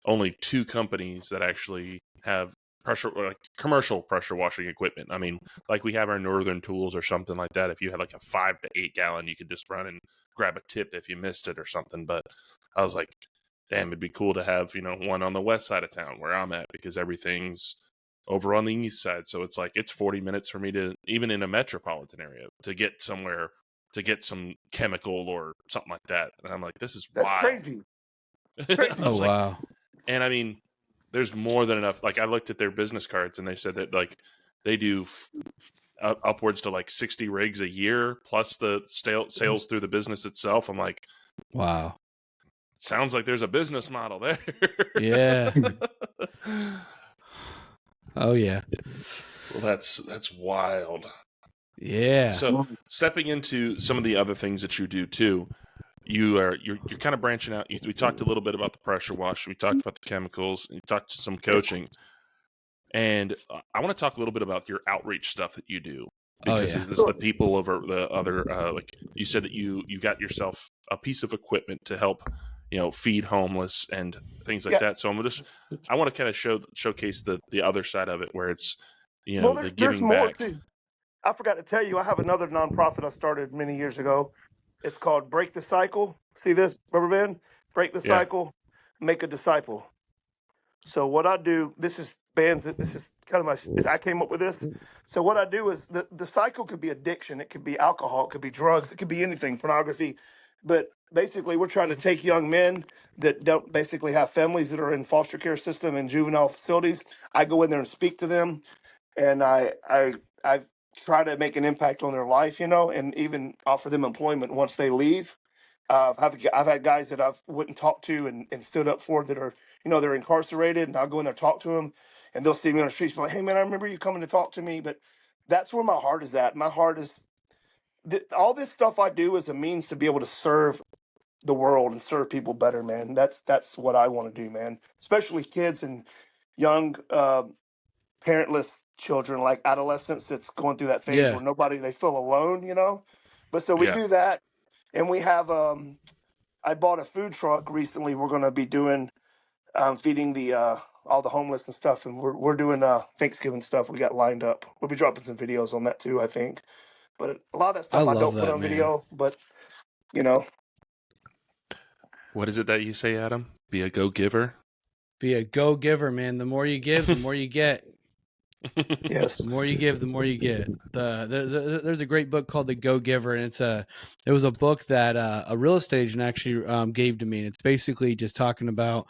only 2 companies that actually have pressure like commercial pressure washing equipment. I mean, like we have our Northern Tools or something like that. If you had like a 5 to 8 gallon, you could just run and grab a tip if you missed it or something. But I was like, damn, it'd be cool to have, one on the west side of town where I'm at, because everything's over on the east side. So it's like, it's 40 minutes for me to, even in a metropolitan area, to get somewhere to get some chemical or something like that. And I'm like, this is That's wild. crazy. Crazy. Oh, wow. And I mean, there's more than enough. Like, I looked at their business cards and they said that like they do upwards to like 60 rigs a year plus the sales through the business itself. I'm like, wow. Sounds like there's a business model there. Yeah. Oh yeah. Well, that's wild. Yeah. So stepping into some of the other things that you do too, you're kind of branching out. We talked a little bit about the pressure wash. We talked about the chemicals. You talked some coaching, and I want to talk a little bit about your outreach stuff that you do, because it's the people over the other. Like you said that you got yourself a piece of equipment to help, feed homeless and things like that. So I want to kind of showcase the other side of it, where it's the giving back. Too. I forgot to tell you, I have another nonprofit I started many years ago. It's called Break the Cycle. See this, Rubber Band? Break the Cycle, make a disciple. So what I do, this is kind of I came up with this. So what I do is the cycle could be addiction. It could be alcohol. It could be drugs. It could be anything, pornography. But basically, we're trying to take young men that don't basically have families that are in foster care system and juvenile facilities. I go in there and speak to them, and I try to make an impact on their life, and even offer them employment once they leave. I've had guys that I wouldn't talk to and stood up for that are, they're incarcerated, and I'll go in there and talk to them, and they'll see me on the streets, be like, hey man, I remember you coming to talk to me. But that's where my heart is at. My heart is all this stuff I do is a means to be able to serve the world and serve people better, man. That's what I want to do, man. Especially kids and young, parentless children, like adolescents that's going through that phase where they feel alone, But so we do that. And we have, I bought a food truck recently. We're going to be doing, feeding the all the homeless and stuff. And we're doing Thanksgiving stuff we got lined up. We'll be dropping some videos on that too, I think. But a lot of that stuff I don't put on video, but, What is it that you say, Adam? Be a go-giver? Be a go-giver, man. The more you give, the more you get. Yes. The more you give, the more you get. There's a great book called The Go-Giver, and it was a book that a real estate agent actually gave to me, and it's basically just talking about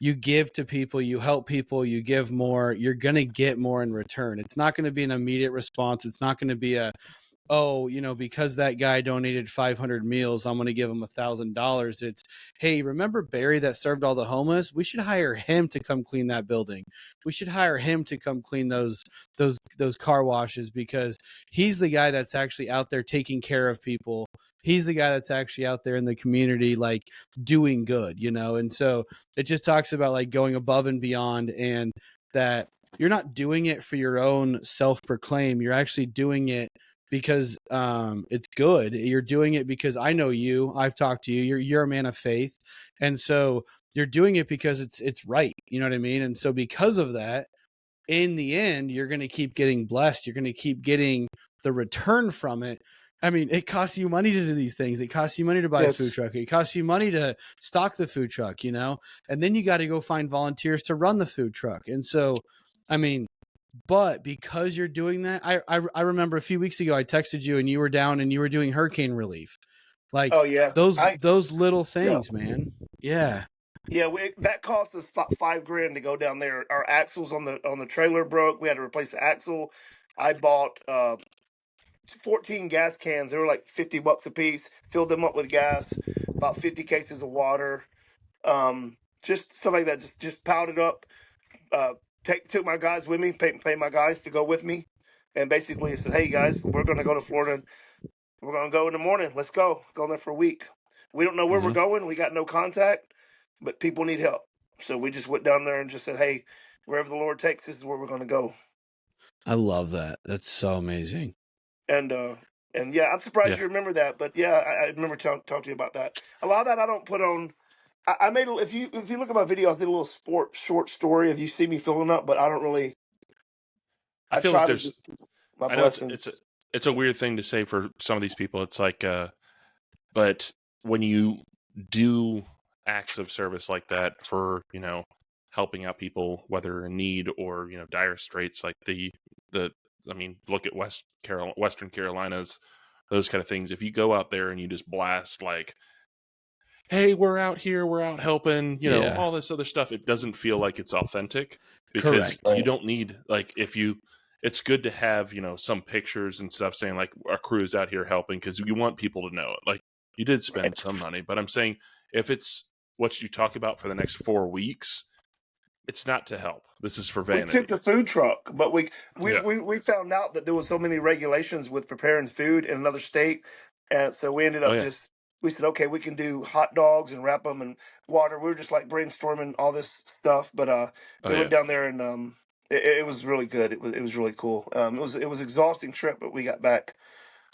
you give to people, you help people, you give more, you're gonna get more in return. It's not going to be an immediate response. It's not going to be because that guy donated 500 meals, I'm going to give him $1,000. It's, hey, remember Barry that served all the homeless? We should hire him to come clean that building. We should hire him to come clean those car washes, because he's the guy that's actually out there taking care of people. He's the guy that's actually out there in the community, like doing good, And so it just talks about like going above and beyond, and that you're not doing it for your own self-proclaim. You're actually doing it because it's good. You're doing it because I know you. I've talked to you. You're a man of faith, and so you're doing it because it's right. You know what I mean? And so because of that, in the end, you're going to keep getting blessed. You're going to keep getting the return from it. I mean, it costs you money to do these things. It costs you money to buy a food truck. It costs you money to stock the food truck, and then you got to go find volunteers to run the food truck. And so, I mean, but because you're doing that, I remember a few weeks ago, I texted you and you were down and you were doing hurricane relief. Like, those little things, man. Yeah. Yeah, that cost us $5,000 to go down there. Our axles on the trailer broke. We had to replace the axle. I bought 14 gas cans. They were like $50 a piece. Filled them up with gas. About 50 cases of water. Just stuff like that. Just piled it up. Took my guys with me. Paid my guys to go with me. And basically, I said, "Hey guys, we're going to go to Florida. We're going to go in the morning. Let's go. Go there for a week. We don't know where we're going. We got no contact, but people need help. So we just went down there and just said, hey, wherever the Lord takes us is where we're going to go." I love that. That's so amazing. And yeah, I'm surprised you remember that. But yeah, I remember talking to you about that. A lot of that I don't put on. I made if you look at my videos, I did a little short story. If you see me filling up, but I don't really. I feel like there's. I know it's a weird thing to say for some of these people. It's like, but when you do acts of service like that for, helping out people, whether in need or, dire straits, like look at Western Carolinas, those kind of things. If you go out there and you just blast like, hey, we're out here, we're out helping, all this other stuff, it doesn't feel like it's authentic, because you don't need, like, it's good to have, some pictures and stuff saying like our crew is out here helping, because you want people to know it. Like, you did spend some money, but I'm saying if it's what you talk about for the next 4 weeks, it's not to help. This is for vanity. We took the food truck, but we found out that there was so many regulations with preparing food in another state, and so we ended up we said, okay, we can do hot dogs and wrap them in water. We were just like brainstorming all this stuff, but we went down there and it was really good. It was really cool. It was an exhausting trip, but we got back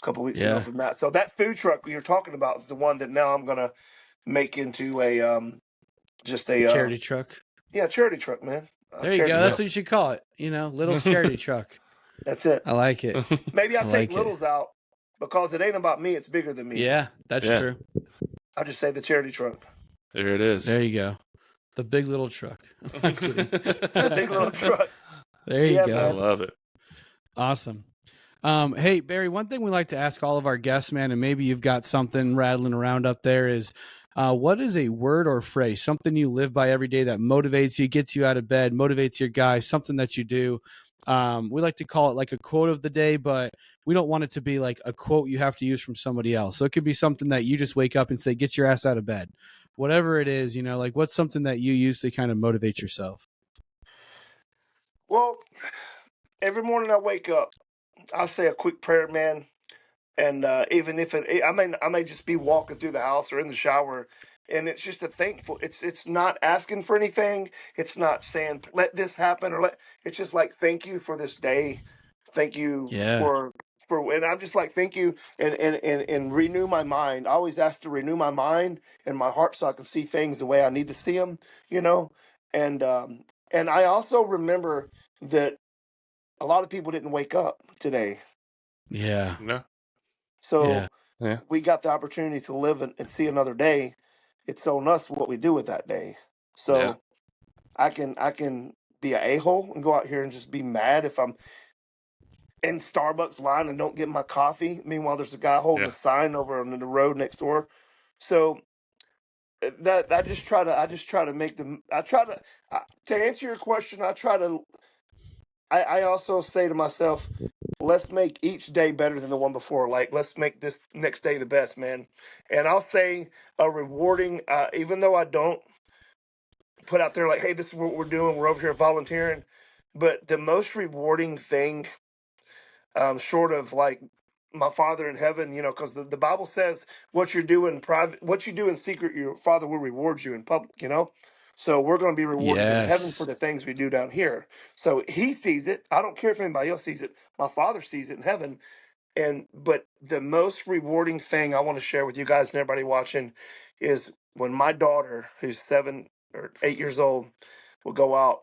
a couple weeks ago from that. So that food truck you're talking about is the one that now I'm gonna make into a charity truck. Yeah, charity truck, man. There you go. That's what you should call it. Little's charity truck. That's it. I like it. Maybe I take Little's out because it ain't about me. It's bigger than me. Yeah, that's true. I just say the charity truck. There it is. There you go. The big little truck. The big little truck. There you go. Man. I love it. Awesome. Hey, Barry, one thing we like to ask all of our guests, man, and maybe you've got something rattling around up there, is what is a word or phrase, something you live by every day that motivates you, gets you out of bed, motivates your guys, something that you do? We like to call it like a quote of the day, but we don't want it to be like a quote you have to use from somebody else. So it could be something that you just wake up and say, get your ass out of bed. Whatever it is, like what's something that you use to kind of motivate yourself? Well, every morning I wake up, I'll say a quick prayer, man. And even if I may just be walking through the house or in the shower, and it's just a thankful. It's not asking for anything. It's not saying let this happen It's just like thank you for this day. Thank you for and I'm just like thank you and renew my mind. I always ask to renew my mind and my heart so I can see things the way I need to see them. And I also remember that a lot of people didn't wake up today. Yeah. No. So we got the opportunity to live and see another day. It's on us what we do with that day. So I can be an a-hole and go out here and just be mad if I'm in Starbucks line and don't get my coffee. Meanwhile, there's a guy holding a sign over on the road next door. So that I just try to make them. To answer your question, I also say to myself, let's make each day better than the one before. Like, let's make this next day the best, man. And I'll say a rewarding, even though I don't put out there like, hey, this is what we're doing. We're over here volunteering. But the most rewarding thing, short of like my Father in heaven, because the Bible says what you do in private, what you do in secret, your Father will reward you in public, So we're going to be rewarded in heaven for the things we do down here. So he sees it. I don't care if anybody else sees it. My Father sees it in heaven. But the most rewarding thing I want to share with you guys and everybody watching is when my daughter, who's 7 or 8 years old, will go out.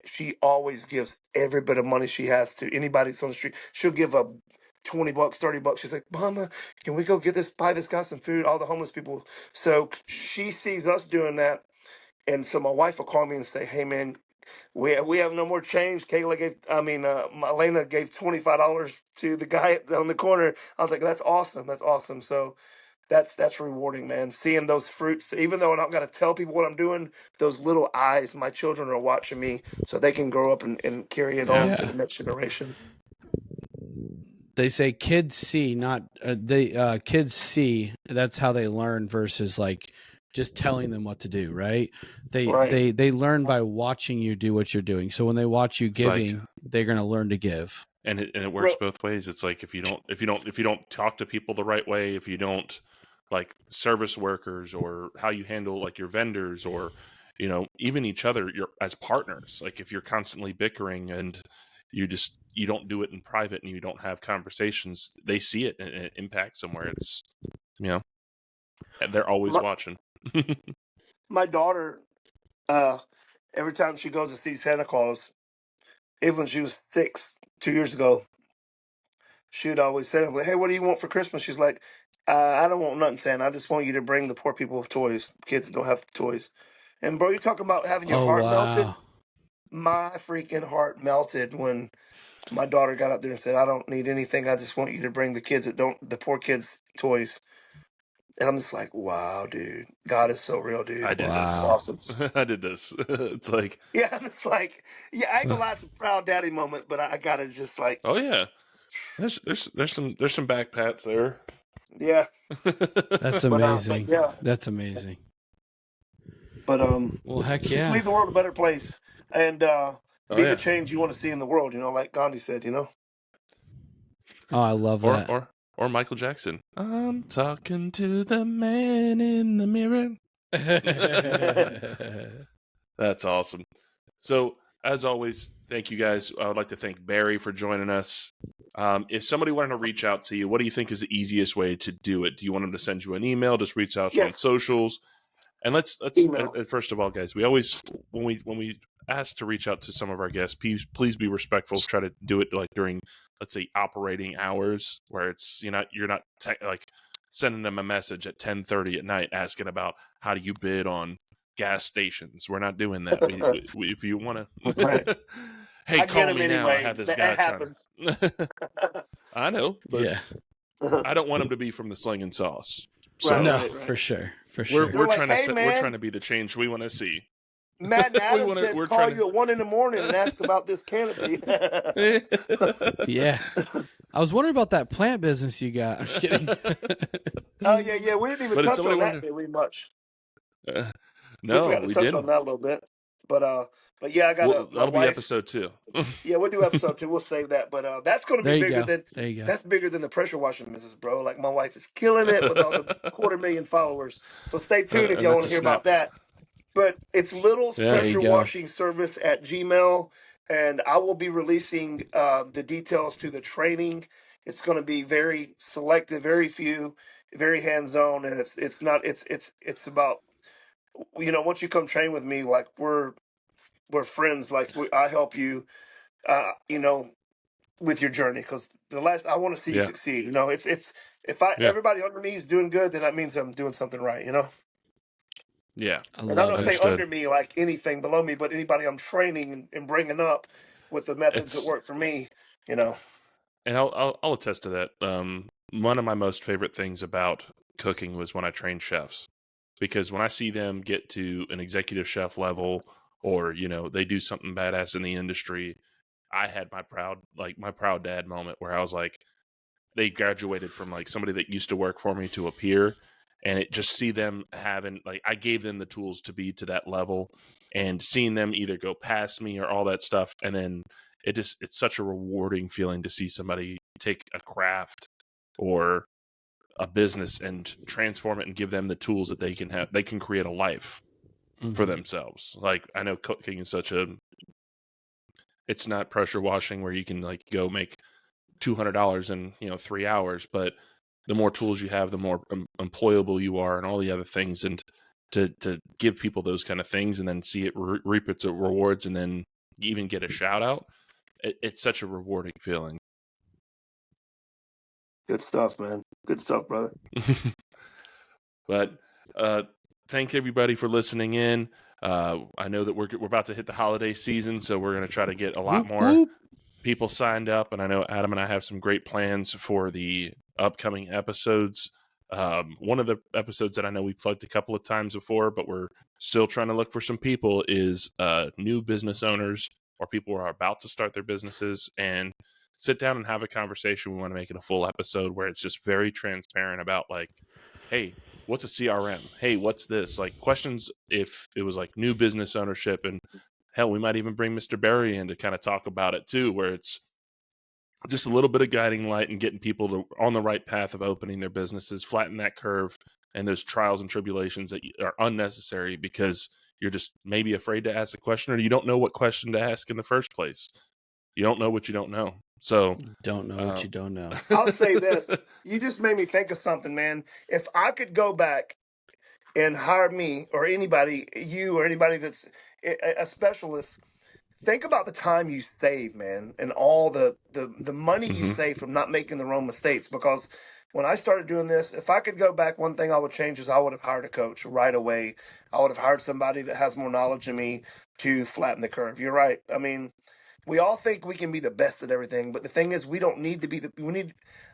She always gives every bit of money she has to anybody that's on the street. She'll give a $20, $30. She's like, Mama, can we go buy this guy some food? All the homeless people. So she sees us doing that. And so my wife will call me and say, hey, man, we have no more change. Elena gave $25 to the guy on the corner. I was like, that's awesome. That's awesome. So that's rewarding, man. Seeing those fruits, even though I'm not going to tell people what I'm doing, those little eyes, my children are watching me so they can grow up and carry it on to the next generation. They say kids see, kids see. That's how they learn versus like just telling them what to do, right? They learn by watching you do what you're doing. So when they watch you giving, they're going to learn to give. And it works both ways. It's like if you don't talk to people the right way, if you don't like service workers or how you handle like your vendors or even each other, you're as partners. Like if you're constantly bickering and you don't do it in private and you don't have conversations, they see it and it impacts them where it's they're always watching. My daughter, every time she goes to see Santa Claus, even when she was 6 2 years ago, she would always say, hey, what do you want for Christmas? She's like, I don't want nothing, Santa. I just want you to bring the poor people toys, kids that don't have toys. And bro, you talking about having your heart melted? My freaking heart melted when my daughter got up there and said, "I don't need anything. I just want you to bring the poor kids toys." And I'm just like, wow, dude. God is so real, dude. I did This is this. awesome. I did this. It's like, yeah, it's like, yeah, I ain't gonna lie, it's a proud daddy moment, but I gotta just like, oh yeah, there's some back pats there. yeah, That's amazing. But, yeah, that's amazing. But well, heck just yeah, leave the world a better place and be the change you want to see in the world. You know, like Gandhi said. You know. Oh, I love that. Or Michael Jackson. I'm talking to the man in the mirror. That's awesome. So, as always, thank you guys. I would like to thank Barry for joining us. If somebody wanted to reach out to you, what do you think is the easiest way to do it? Do you want them to send you an email? Just reach out to you on socials. And let's first of all, guys, we always when we ask to reach out to some of our guests, please be respectful. Try to do it like during, let's say, operating hours, where it's you're not like sending them a message at 10:30 at night asking about how do you bid on gas stations. We're not doing that. we if you want to, right. hey, I call me anyway. now. I have this guy trying to. I know, but yeah. I don't want him to be from the Sling N Sauce. So no, for sure. We're trying to we're trying to be the change we want to see. Matt and Adam said call you at 1 a.m. and ask about this canopy. yeah. I was wondering about that plant business you got. I'm just kidding. Oh yeah. We didn't even touch on that very much. No, we touched on that a little bit. But yeah, I got that'll be episode 2. Yeah, we'll do episode 2. We'll save that. But that's going to be bigger than that's bigger than the pressure washing business, bro. Like my wife is killing it with all the 250,000 followers. So stay tuned if y'all want to hear about that. But it's Little's Pressure Washing Service at Gmail, and I will be releasing the details to the training. It's going to be very selective, very few, very hands-on, and it's about, you know, once you come train with me, like we're friends. Like I help you, you know, with your journey, because I want to see you succeed. You know, it's if everybody under me is doing good, then that means I'm doing something right. You know. Yeah, and I don't say under me like anything below me, but anybody I'm training and bringing up with the methods that work for me, you know. And I'll attest to that. One of my most favorite things about cooking was when I trained chefs, because when I see them get to an executive chef level, or you know they do something badass in the industry, I had my proud dad moment where I was like, they graduated from like somebody that used to work for me to a peer. And it just see them having, like, I gave them the tools to be to that level, and seeing them either go past me or all that stuff. And then it's such a rewarding feeling to see somebody take a craft or a business and transform it and give them the tools that they can create a life for themselves. Like, I know cooking is it's not pressure washing where you can like go make $200 in 3 hours, but the more tools you have, the more employable you are, and all the other things. And to give people those kind of things, and then see it reap its rewards, and then even get a shout out, it's such a rewarding feeling. Good stuff, man. Good stuff, brother. But thank everybody for listening in. I know that we're about to hit the holiday season, so we're going to try to get a lot more people signed up, and I know Adam and I have some great plans for the upcoming episodes. One of the episodes that I know we plugged a couple of times before, but we're still trying to look for some people, is new business owners or people who are about to start their businesses, and sit down and have a conversation. We want to make it a full episode where it's just very transparent about like, hey, what's a CRM? Hey, what's this? Like questions if it was like new business ownership, and hell, we might even bring Mr. Barry in to kind of talk about it too, where it's just a little bit of guiding light and getting people on the right path of opening their businesses, flatten that curve and those trials and tribulations that are unnecessary because you're just maybe afraid to ask a question, or you don't know what question to ask in the first place. You don't know what you don't know. So don't know what you don't know. I'll say this. You just made me think of something, man. If I could go back and hire me or anybody, you or anybody that's a specialist, think about the time you save, man, and all the money you save from not making the wrong mistakes. Because when I started doing this, if I could go back, one thing I would change is I would have hired a coach right away. I would have hired somebody that has more knowledge than me to flatten the curve. You're right. I mean, we all think we can be the best at everything, but the thing is, we don't need to be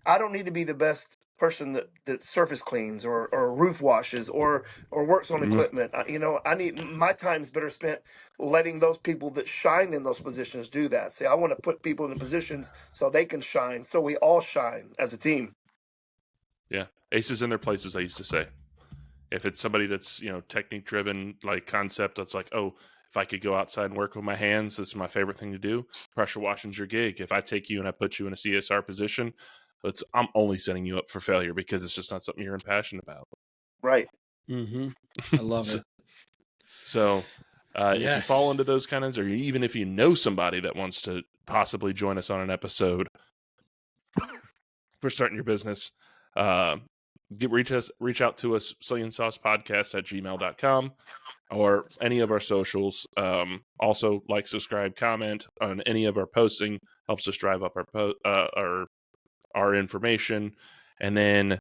I don't need to be the best person that surface cleans or roof washes or works on equipment. I need my time's better spent letting those people that shine in those positions do that. See, I want to put people in the positions so they can shine, so we all shine as a team. Yeah. Aces in their places, I used to say. If it's somebody that's, technique driven, like concept, that's like, oh, if I could go outside and work with my hands, this is my favorite thing to do. Pressure washing's your gig. If I take you and I put you in a CSR position, I'm only setting you up for failure because it's just not something you're impassioned about. Right. Mm-hmm. I love it. So Yes. if you fall into those kinds, or even if you know somebody that wants to possibly join us on an episode for starting your business, reach out to us, Sling N Sauce Podcast at gmail.com, or any of our socials. Also, like, subscribe, comment on any of our posting, helps us drive up our information. And then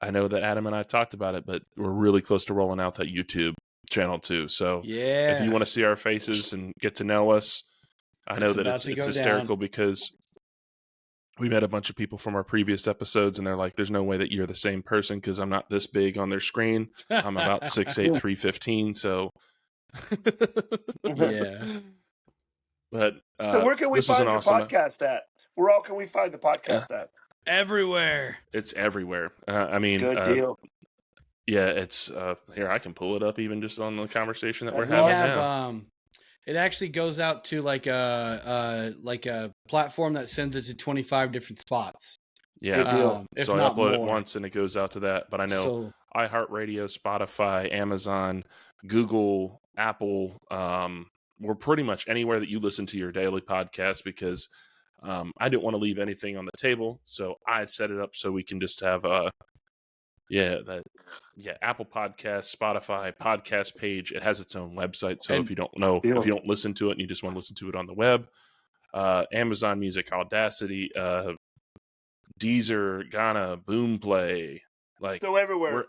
I know that Adam and I talked about it, but we're really close to rolling out that YouTube channel too. So if you want to see our faces and get to know us, I know that it's hysterical because we met a bunch of people from our previous episodes, and they're like, there's no way that you're the same person because I'm not this big on their screen. I'm about 6'8", 315. So yeah. But so where can we find your podcast at? Where all can we find the podcast at? Everywhere. It's everywhere. I mean, good deal. Yeah, it's here. I can pull it up even just on the conversation that we're having now. It actually goes out to like a platform that sends it to 25 different spots. Yeah, good deal. So I upload it once and it goes out to that. But I know iHeartRadio, Spotify, Amazon, Google, Apple. We're pretty much anywhere that you listen to your daily podcast because I didn't want to leave anything on the table, so I set it up so we can just have Apple Podcasts, Spotify podcast page. It has its own website, so if you don't know, if you don't listen to it and you just want to listen to it on the web, Amazon Music, Audacity, Deezer, Ghana, Boomplay, so everywhere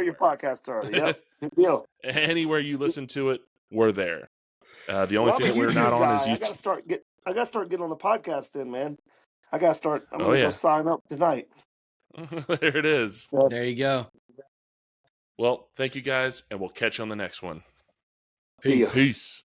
your podcasts are. Yep, good deal. Anywhere you listen to it, we're there. The only thing that we're not on is YouTube. I gotta start getting on the podcast then, man. I'm gonna go sign up tonight. There it is. There you go. Well, thank you guys, and we'll catch you on the next one. Peace. Peace.